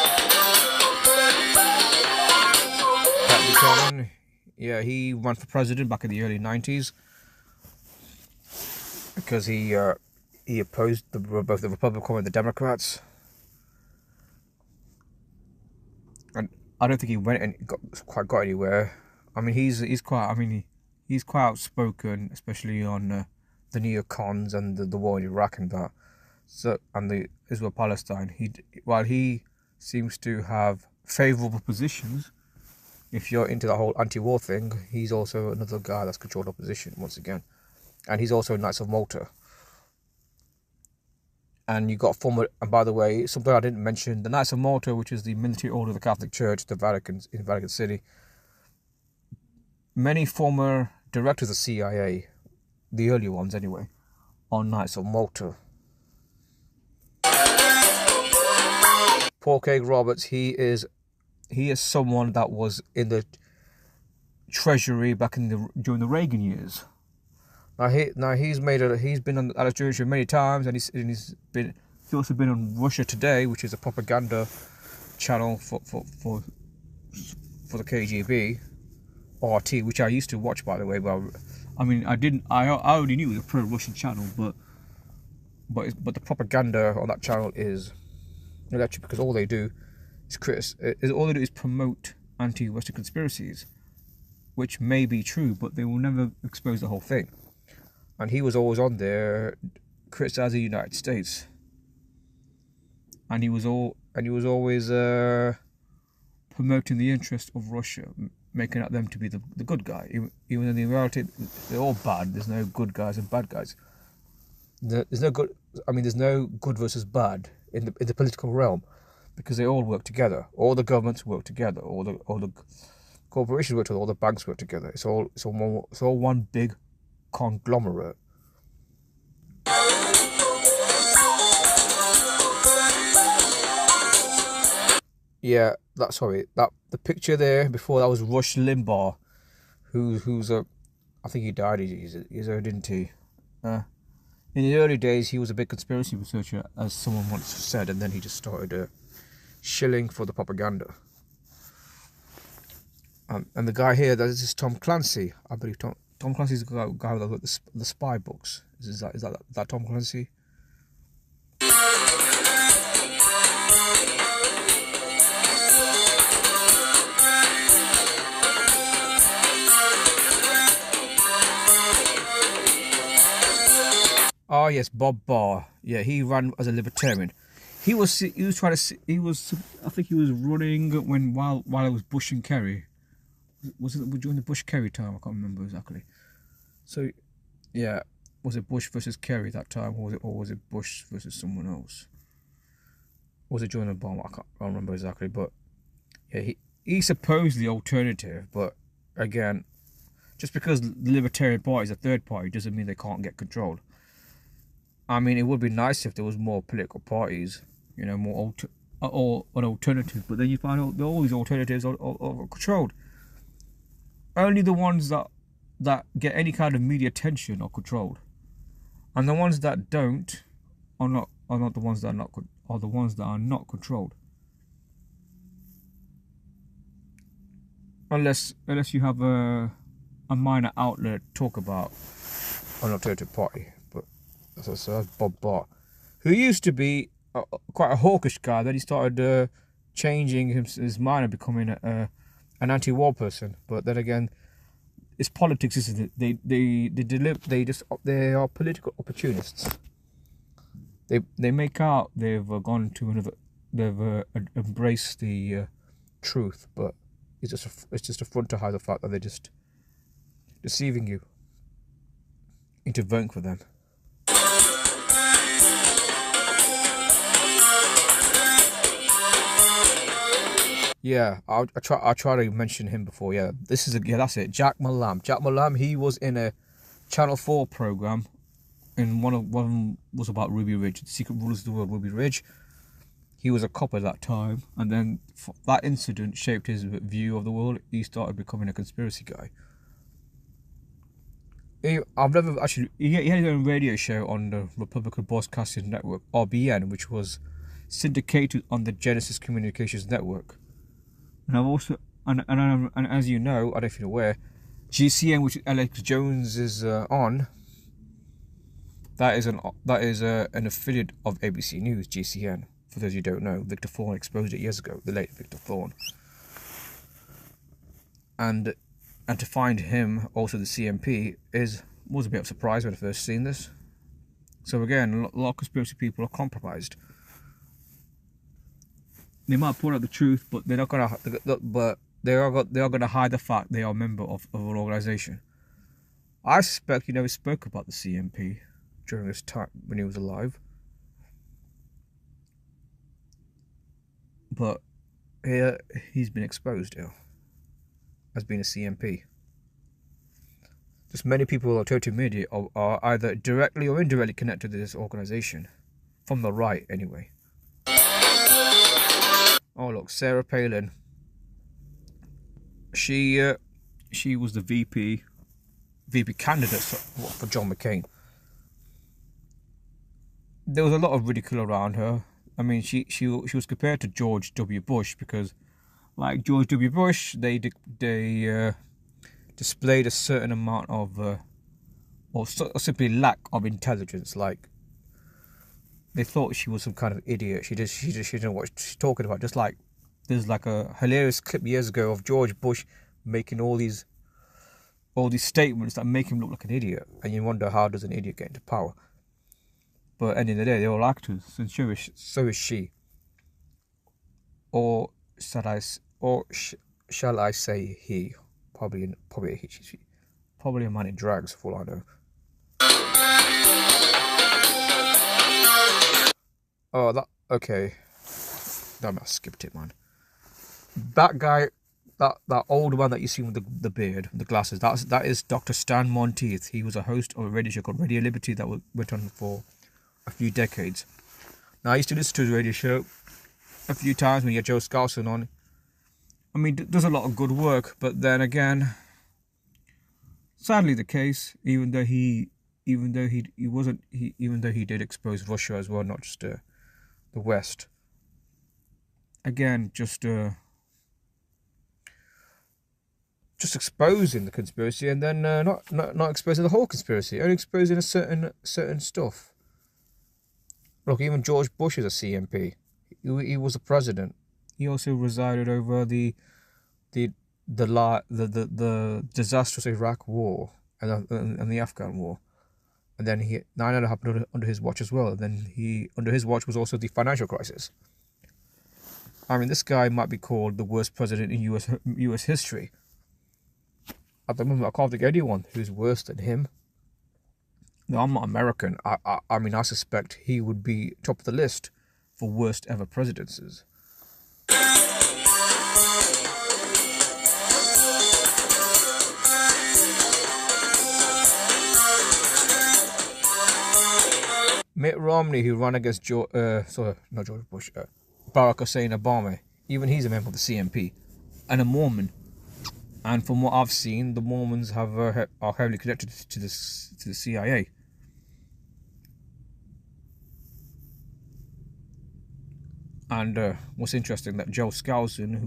Yeah, he ran for president back in the early 90s because he opposed both the Republicans and the Democrats, and I don't think he went and got anywhere. I mean, he's quite outspoken, especially on the neocons and the war in Iraq and that. So, and the Israel-Palestine, while he seems to have favourable positions, if you're into the whole anti-war thing, he's also another guy that's controlled opposition once again, and he's also Knights of Malta. And you got former, and by the way, something I didn't mention: the Knights of Malta, which is the military order of the Catholic Church, in Vatican City. Many former directors of CIA, the early ones anyway, are Knights of Malta. Paul Craig Roberts, he is someone that was in the Treasury back during the Reagan years. He's been on the administration many times, and he's also been on Russia Today, which is a propaganda channel for the KGB, RT, which I used to watch, by the way. But I mean, I already knew it was a pro-Russian channel, but the propaganda on that channel is electric, because all they do is promote anti-Western conspiracies, which may be true, but they will never expose the whole thing. And he was always on there criticizing the United States. and he was always promoting the interest of Russia, making out them to be the good guy, even though in reality they're all bad. There's no good guys and bad guys. There's no good. I mean, there's no good versus bad in the political realm, because they all work together. All the governments work together. All the corporations work together. All the banks work together. It's all one big conglomerate. Yeah, the picture there before, that was Rush Limbaugh, who's I think he died. He's didn't he? In the early days, he was a big conspiracy researcher, as someone once said, and then he just started shilling for the propaganda. And the guy here, that is Tom Clancy. I believe Tom Clancy's the guy that wrote the spy books. Is that Tom Clancy? Oh yes, Bob Barr. Yeah, he ran as a libertarian. I think he was running while it was Bush and Kerry. Was it during the Bush-Kerry time? I can't remember exactly. So, yeah, was it Bush versus Kerry that time, or was it Bush versus someone else? Was it during Obama? I can't remember exactly, but yeah, he supposed the alternative, but again, just because the Libertarian Party is a third party doesn't mean they can't get control. I mean, it would be nice if there was more political parties, more an alternative. But then you find out that all these alternatives are controlled. Only the ones that get any kind of media attention are controlled, and the ones that don't are not the ones that are not controlled. Unless you have a minor outlet talk about an alternative party. So that's Bob Barr, who used to be quite a hawkish guy. Then he started changing his mind and becoming an anti-war person. But then again, it's politics, isn't it? They are political opportunists. They make out they've gone to another. They've embraced the truth, but it's just a front to hide the fact that they're just deceiving you into voting for them. Yeah, I'll try to mention him before. Yeah, that's it. Jack Malam. Jack Malam. He was in a Channel 4 program, and one of them was about Ruby Ridge, the secret rulers of the world, Ruby Ridge. He was a cop at that time, and then that incident shaped his view of the world. He started becoming a conspiracy guy. He had his own radio show on the Republican Broadcasting Network, RBN, which was syndicated on the Genesis Communications Network. And I've also, and as you know, I don't know if you're aware, GCN, which Alex Jones is on, that is an affiliate of ABC News, GCN. For those who don't know, Victor Thorne exposed it years ago, the late Victor Thorne. And to find him, also the CNP, was a bit of a surprise when I first seen this. So again, a lot of conspiracy people are compromised. They might point out the truth, but they're not gonna. But they are gonna hide the fact they are a member of an organisation. I suspect he never spoke about the CNP during his time when he was alive. But here he's been exposed as being a CNP. Just many people on alternative media are either directly or indirectly connected to this organisation, from the right anyway. Oh look, Sarah Palin. She was the VP candidate for John McCain. There was a lot of ridicule around her. I mean, she was compared to George W. Bush because, like George W. Bush, they displayed a certain amount of, or simply lack of intelligence. Like, they thought she was some kind of idiot. She didn't know what she's talking about. Just like there's like a hilarious clip years ago of George Bush making all these statements that make him look like an idiot, and you wonder, how does an idiot get into power? But at the end of the day, they're all actors, and so is she. or shall I say he? Probably a man in drags, for all I know. Oh, okay. Damn, I skipped it, man. That guy, that old man that you see with the beard, the glasses, that is Dr. Stan Monteith. He was a host of a radio show called Radio Liberty that went on for a few decades. Now, I used to listen to his radio show a few times when you had Joe Scalson on. I mean, does a lot of good work, but then again, sadly the case, even though he did expose Russia as well, not just the West. Again, just exposing the conspiracy, and then not exposing the whole conspiracy, only exposing a certain stuff. Look, even George Bush is a CNP. He was the president. He also resided over the disastrous Iraq War and the Afghan War, and then 9/11 happened under his watch as well. And then under his watch was also the financial crisis. I mean, this guy might be called the worst president in U.S. history. At the moment, I can't think of anyone who's worse than him. No, I'm not American. I mean, I suspect he would be top of the list for worst ever presidencies. Mitt Romney, who ran against Barack Hussein Obama, even he's a member of the CNP, and a Mormon. And from what I've seen, the Mormons are heavily connected to the CIA. And what's interesting, that Joe Scalson,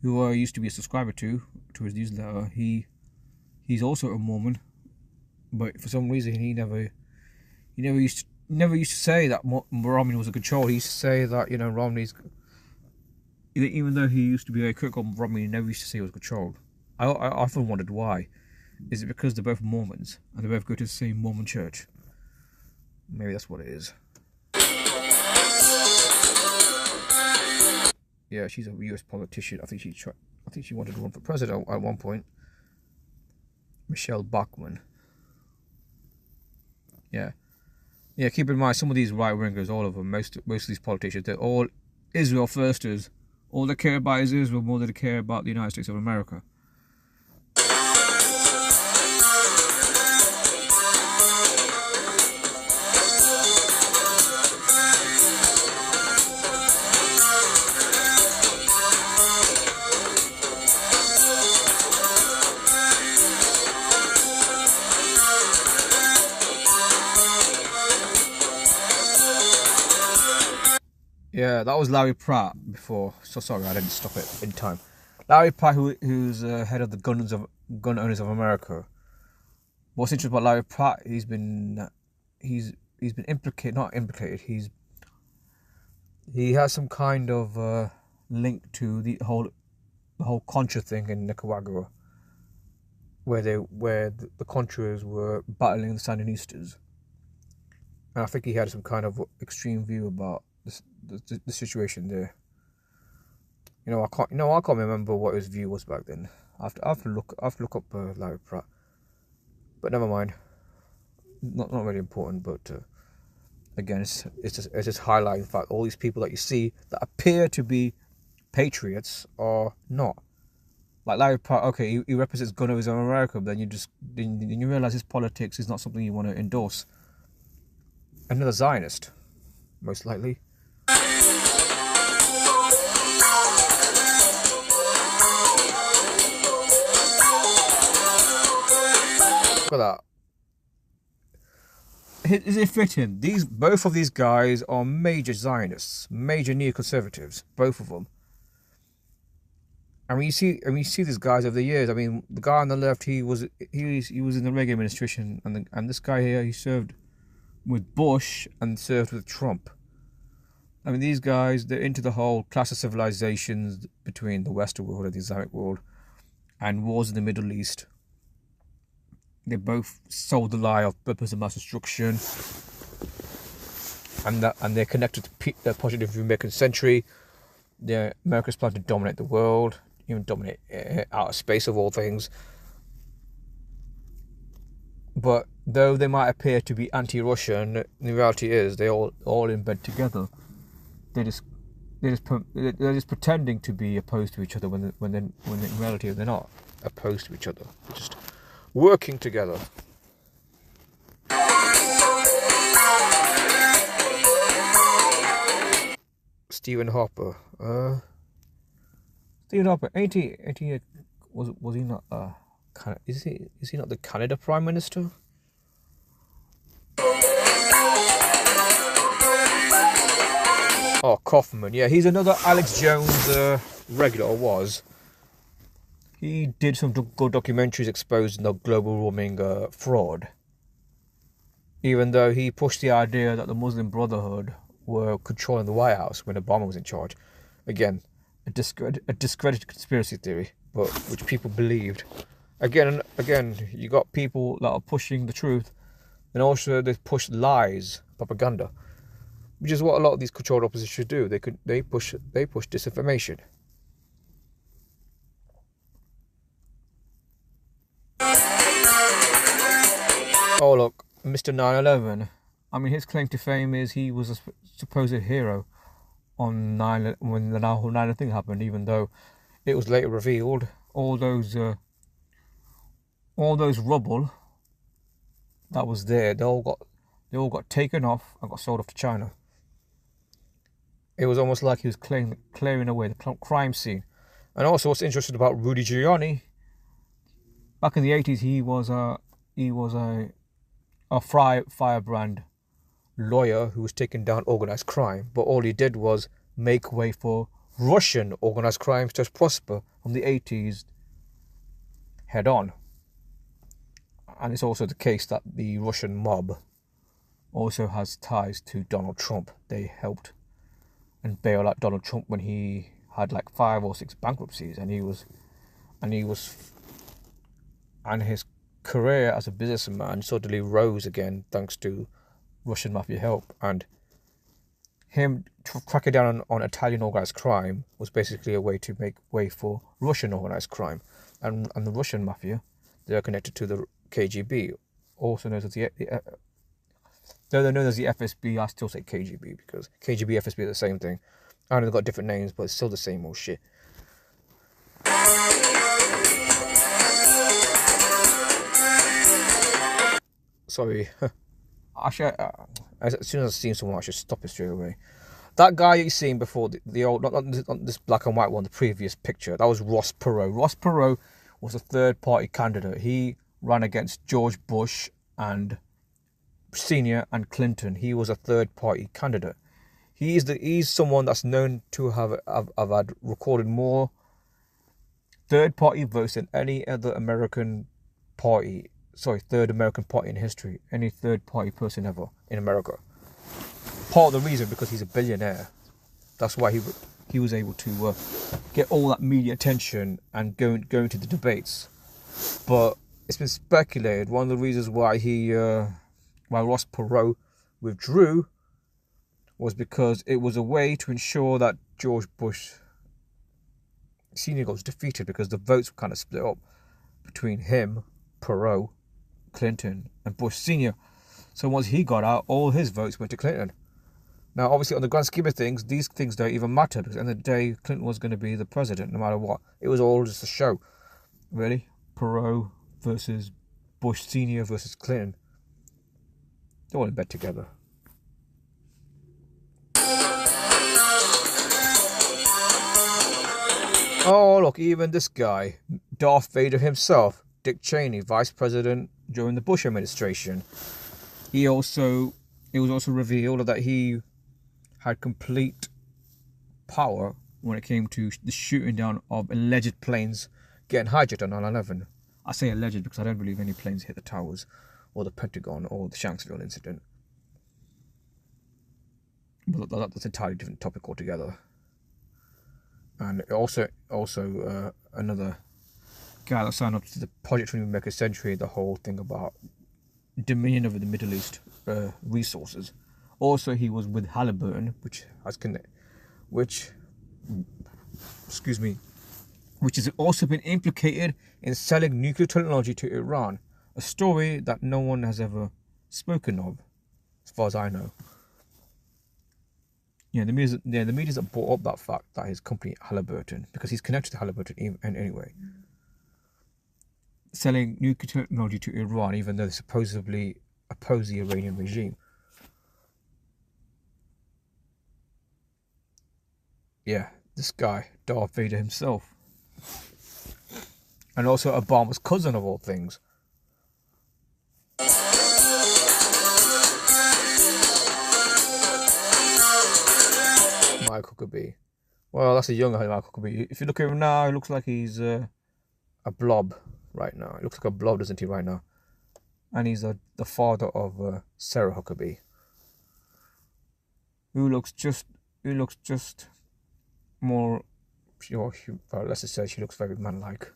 who I used to be a subscriber to his newsletter, he's also a Mormon, but for some reason he never used to say that Romney was a control. He used to say that Romney's, even though he used to be very critical of Romney, he never used to say he was controlled. I often wondered why. Is it because they're both Mormons and they both go to the same Mormon church? Maybe that's what it is. Yeah, she's a US politician. I think she wanted to run for president at one point. Michelle Bachmann. Yeah. Yeah, keep in mind, some of these right-wingers, all of them, most of these politicians, they're all Israel firsters. All they care about is Israel more than they care about the United States of America. Yeah, that was Larry Pratt before. So sorry, I didn't stop it in time. Larry Pratt, who's head of the Gun Owners of America. What's interesting about Larry Pratt? He's been implicated. He has some kind of link to the whole Contra thing in Nicaragua, where the Contras were battling the Sandinistas, and I think he had some kind of extreme view about the situation there. I can't remember what his view was back then. I have to look up Larry Pratt, but never mind. Not really important, but again, it's just highlighting the fact all these people that you see that appear to be patriots are not. Like Larry Pratt, okay, he represents gun owners of America, but then you realize his politics is not something you want to endorse. Another Zionist, most likely. Look at that. Is it fitting? Both of these guys are major Zionists, major neoconservatives, both of them. I mean, you see these guys over the years. I mean, the guy on the left, he was in the Reagan administration, and this guy here, he served with Bush and served with Trump. I mean, these guys, they're into the whole clash of civilizations between the Western world and the Islamic world, and wars in the Middle East. They both sold the lie of weapons of mass destruction, and they're connected to the Project of the American Century. America's plan to dominate the world, even dominate outer space of all things. But though they might appear to be anti-Russian, the reality is they all in bed together. They're just pretending to be opposed to each other when in reality they're not opposed to each other. They're just working together. Stephen Harper. Stephen Harper, ain't he? Was he not? Is he not the Canada Prime Minister? Oh, Kaufman. Yeah, he's another Alex Jones regular, or was. He did some good documentaries exposing the global warming fraud. Even though he pushed the idea that the Muslim Brotherhood were controlling the White House when Obama was in charge. Again, a discredited conspiracy theory, but which people believed. Again, you got people that are pushing the truth, and also they push lies, propaganda, which is what a lot of these controlled opposition do. They push disinformation. Oh look, Mr. 9/11. I mean, his claim to fame is he was a supposed hero on when the whole 9/11 thing happened, even though it was later revealed all those rubble that was there, they all got taken off and got sold off to China. It was almost like he was clearing away the crime scene. And also, what's interesting about Rudy Giuliani, back in the 80s, he was a firebrand lawyer who was taking down organized crime, but all he did was make way for Russian organized crimes to prosper from the 80s head on. And it's also the case that the Russian mob also has ties to Donald Trump. They helped and bail out Donald Trump when he had like 5 or 6 bankruptcies, and his career as a businessman suddenly rose again thanks to Russian mafia help. And him cracking down on Italian organized crime was basically a way to make way for Russian organized crime. And the Russian mafia, they are connected to the KGB, also known as though they're known as the FSB, I still say KGB because KGB, FSB are the same thing. I know they've got different names, but it's still the same old shit. Sorry. As soon as I see someone, I should stop it straight away. That guy you've seen before, the old, not this black and white one, the previous picture, that was Ross Perot. Ross Perot was a third-party candidate. He ran against George Bush and Senior and Clinton. He was a third-party candidate. He's someone that's known to have had recorded more third-party votes than any other American party. Sorry, third American party in history. Any third-party person ever in America. Part of the reason because he's a billionaire. That's why he was able to get all that media attention and go into the debates. But it's been speculated one of the reasons why why Ross Perot withdrew was because it was a way to ensure that George Bush Senior was defeated, because the votes were kind of split up between him, Perot, Clinton, and Bush Senior. So once he got out, all his votes went to Clinton. Now, obviously, on the grand scheme of things, these things don't even matter, because at the end of the day, Clinton was going to be the president, no matter what. It was all just a show, really. Perot versus Bush Senior versus Clinton. They're all in bed together. Oh, look, even this guy, Darth Vader himself, Dick Cheney, vice president during the Bush administration. It was also revealed that he had complete power when it came to the shooting down of alleged planes getting hijacked on 9/11. I say alleged because I don't believe any planes hit the towers or the Pentagon or the Shanksville incident. But that's an entirely different topic altogether. And also another guy that signed up to the Project to Make a Century, the whole thing about dominion over the Middle East resources. Also, he was with Halliburton, which excuse me, which has also been implicated in selling nuclear technology to Iran, a story that no one has ever spoken of, as far as I know. Yeah, the media's brought up that fact that his company Halliburton, because he's connected to Halliburton anyway, selling nuclear technology to Iran, even though they supposedly oppose the Iranian regime. Yeah, this guy, Darth Vader himself. And also Obama's cousin, of all things. Mike Huckabee. Well, that's a younger Mike Huckabee. If you look at him now, he looks like he's a blob right now. He looks like a blob, doesn't he, right now? And he's the father of Sarah Huckabee, who looks just more, well, let's just say she looks very man-like.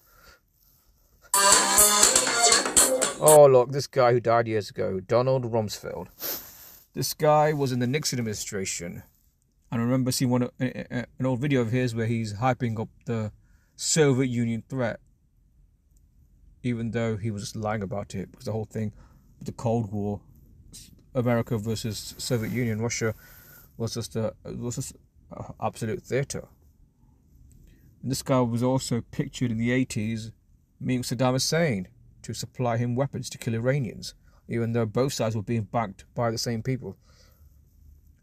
Oh, look, this guy who died years ago, Donald Rumsfeld. This guy was in the Nixon administration. And I remember seeing an old video of his where he's hyping up the Soviet Union threat, even though he was just lying about it, because the whole thing with the Cold War, America versus Soviet Union, Russia, was just absolute theatre. And this guy was also pictured in the 80s meeting Saddam Hussein to supply him weapons to kill Iranians, even though both sides were being backed by the same people.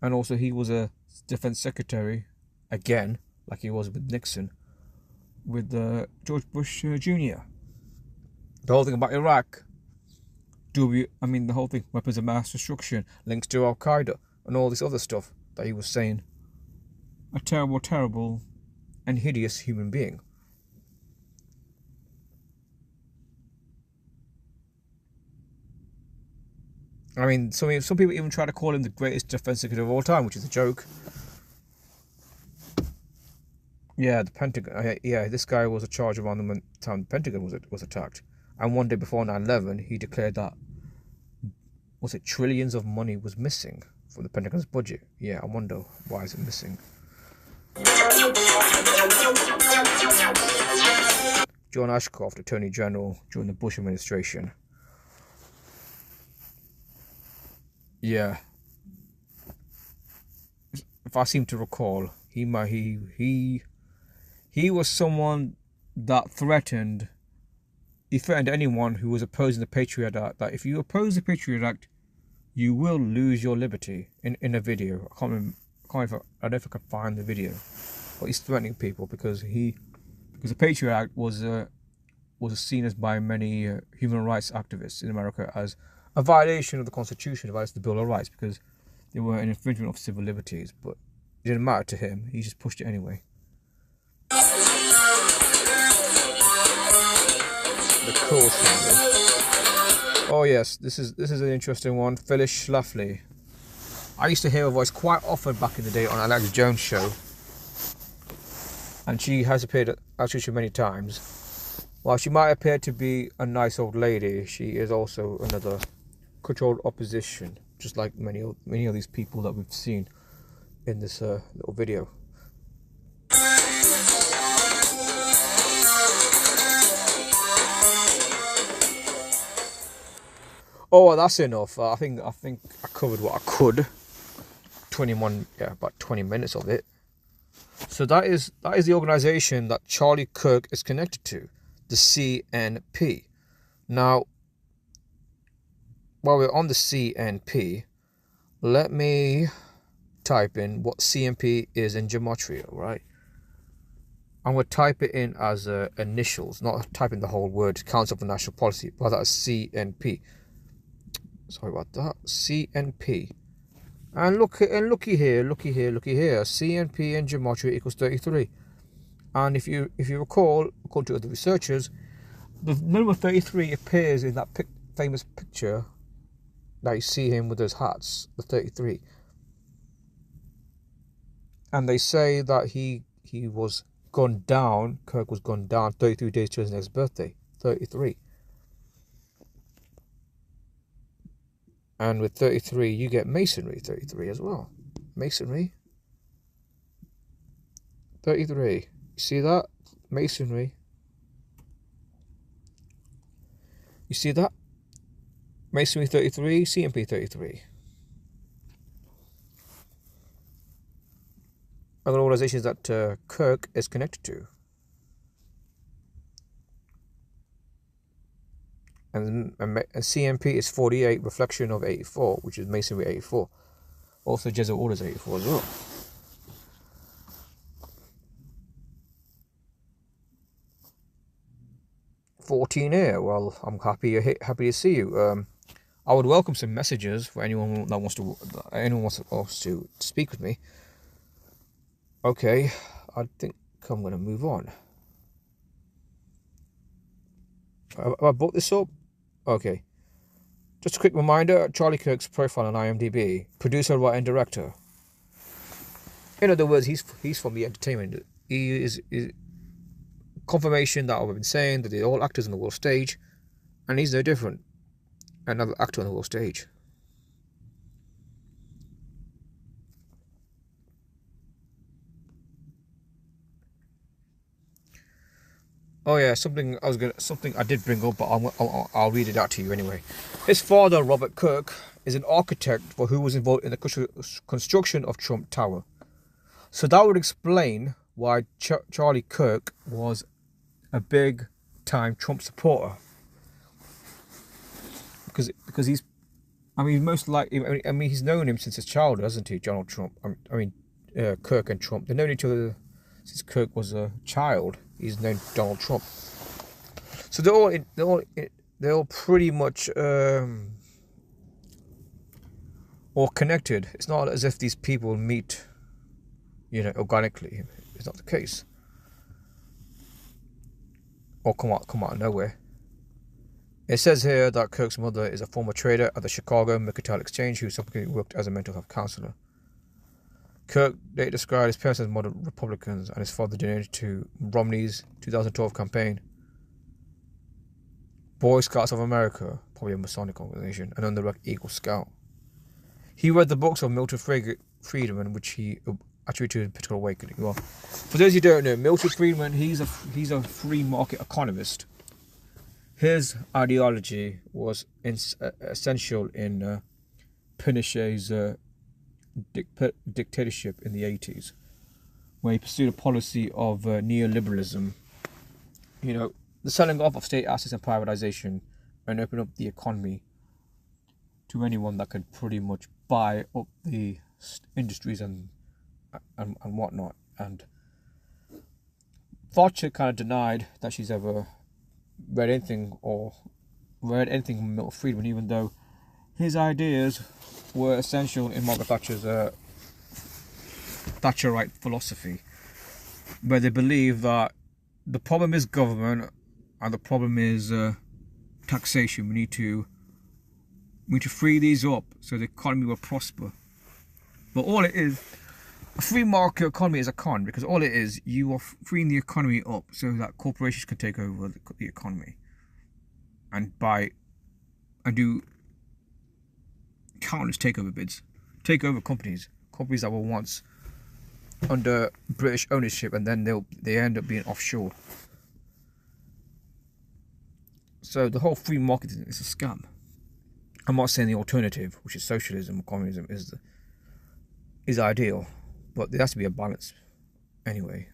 And also he was a defense secretary, again, like he was with Nixon, with George Bush Jr. The whole thing about Iraq, the whole thing, weapons of mass destruction, links to Al-Qaeda, and all this other stuff that he was saying. A terrible, terrible, and hideous human being. I mean, some people even try to call him the greatest defense secretary of all time, which is a joke. Yeah, the Pentagon. Yeah, this guy was in charge around the time the Pentagon was attacked. And one day before 9/11, he declared that, trillions of money was missing from the Pentagon's budget. Yeah, I wonder why is it missing. John Ashcroft, Attorney General during the Bush administration. Yeah. If I seem to recall, he was someone that threatened anyone who was opposing the Patriot Act, that if you oppose the Patriot Act, you will lose your liberty, in a video. I don't know if I can find the video. But he's threatening people because the Patriot Act was seen as by many human rights activists in America as a violation of the Constitution, a violation of the Bill of Rights, because they were an infringement of civil liberties. But it didn't matter to him. He just pushed it anyway. The Cool family. Oh yes, this is an interesting one. Phyllis Schlafly. I used to hear her voice quite often back in the day on Alex Jones' show, and she has appeared at Alex Show many times. While she might appear to be a nice old lady, she is also another controlled opposition, just like many of these people that we've seen in this little video. Oh, that's enough. I think I covered what I could. About 20 minutes of it. So that is the organization that Charlie Kirk is connected to, the CNP. Now, while we're on the CNP, let me type in what CNP is in gematria, right? I'm going to type it in as initials, not type in the whole word, Council for National Policy, but that's CNP. Sorry about that. CNP. And looky here. CNP in gematria equals 33. And if you recall, according to other researchers, the number 33 appears in that famous picture that you see him with those hats, the 33. And they say that he was gone down, Kirk was gone down 33 days to his next birthday, 33. And with 33, you get Masonry 33 as well. Masonry 33. You see that? Masonry. You see that? Masonry 33, CNP 33. Other organizations that Kirk is connected to. And CNP is 48, reflection of 84, which is Masonry 84. Also Jesuit Orders 84 as well. $14 here. Well, I'm happy to see you. I would welcome some messages for anyone that wants to speak with me. Okay, I think I'm going to move on. Have I brought this up? Okay. Just a quick reminder, Charlie Kirk's profile on IMDb. Producer, writer, and director. In other words, he's from the entertainment. He is confirmation that I've been saying, that they're all actors on the world stage. And he's no different. Another actor on the world stage. Oh yeah, something I did bring up, but I'll read it out to you anyway. His father, Robert Kirk, is an architect who was involved in the construction of Trump Tower. So that would explain why Charlie Kirk was a big time Trump supporter. Because he's most likely. I mean, he's known him since his childhood, hasn't he, Donald Trump? Kirk and Trump. They've known each other since Kirk was a child. He's known Donald Trump. So they're all pretty much all connected. It's not as if these people meet, organically. It's not the case. Or come out of nowhere. It says here that Kirk's mother is a former trader at the Chicago Mercantile Exchange who subsequently worked as a mental health counselor. Kirk later described his parents as moderate Republicans and his father donated to Romney's 2012 campaign. Boy Scouts of America, probably a Masonic organization, and under Eagle Scout. He read the books of Milton Friedman, which he attributed to political awakening. Well, for those who don't know, Milton Friedman, he's a free market economist. His ideology was essential in Pinochet's dictatorship in the 80s, where he pursued a policy of neoliberalism. The selling off of state assets and privatization, and open up the economy to anyone that could pretty much buy up the industries and whatnot. And Thatcher kind of denied that she's ever read anything from Milton Friedman, even though his ideas were essential in Margaret Thatcher's Thatcherite philosophy, where they believe that the problem is government and the problem is taxation. We need to free these up so the economy will prosper. But all it is, a free market economy is a con, because all it is, you are freeing the economy up so that corporations can take over the economy and do countless takeover bids, take over companies that were once under British ownership, and then they end up being offshore. So the whole free market is a scam. I'm not saying the alternative, which is socialism or communism, is ideal, but there has to be a balance anyway.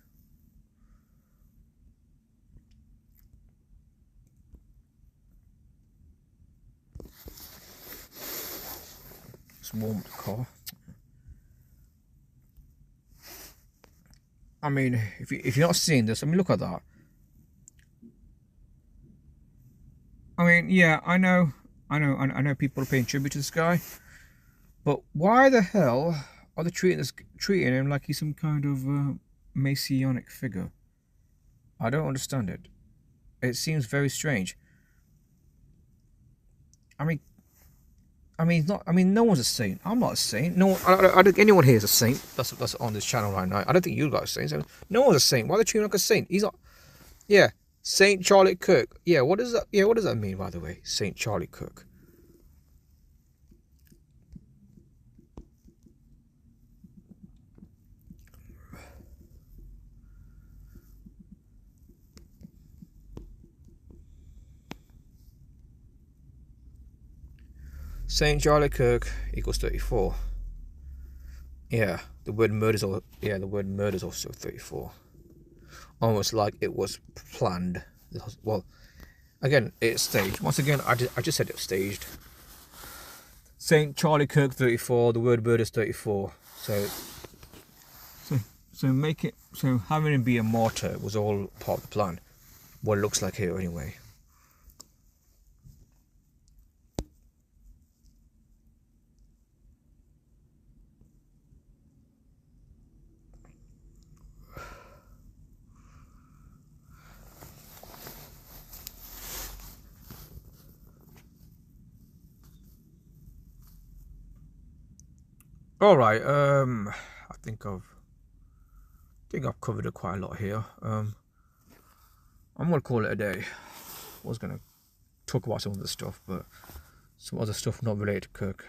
It's warm the car. I mean, if you're not seeing this, look at that. I mean, yeah, I know people are paying tribute to this guy, but why the hell are they treating him like he's some kind of Masonic figure? I don't understand it. It seems very strange. I mean, no one's a saint. I'm not a saint. No, I don't think anyone here is a saint. That's on this channel right now. I don't think you guys are saints. No one's a saint. Why are they treating him like a saint? He's not. Yeah, Saint Charlie Kirk. Yeah, what does that? Yeah, what does that mean, by the way? Saint Charlie Kirk. St. Charlie Kirk equals 34. Yeah, the word murder's also 34. Almost like it was planned. Well, again, it's staged. Once again, I just said it was staged. St. Charlie Kirk 34, the word murder's 34. So make it, so having him be a martyr was all part of the plan. What it looks like here anyway. All right. I think I've covered it quite a lot here. I'm gonna call it a day. I was gonna talk about some other stuff, but some other stuff not related to Kirk.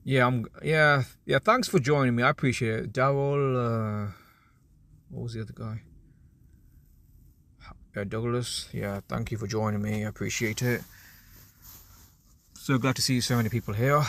Yeah. Thanks for joining me. I appreciate it. Daryl. What was the other guy? Douglas. Yeah, thank you for joining me. I appreciate it. So glad to see so many people here.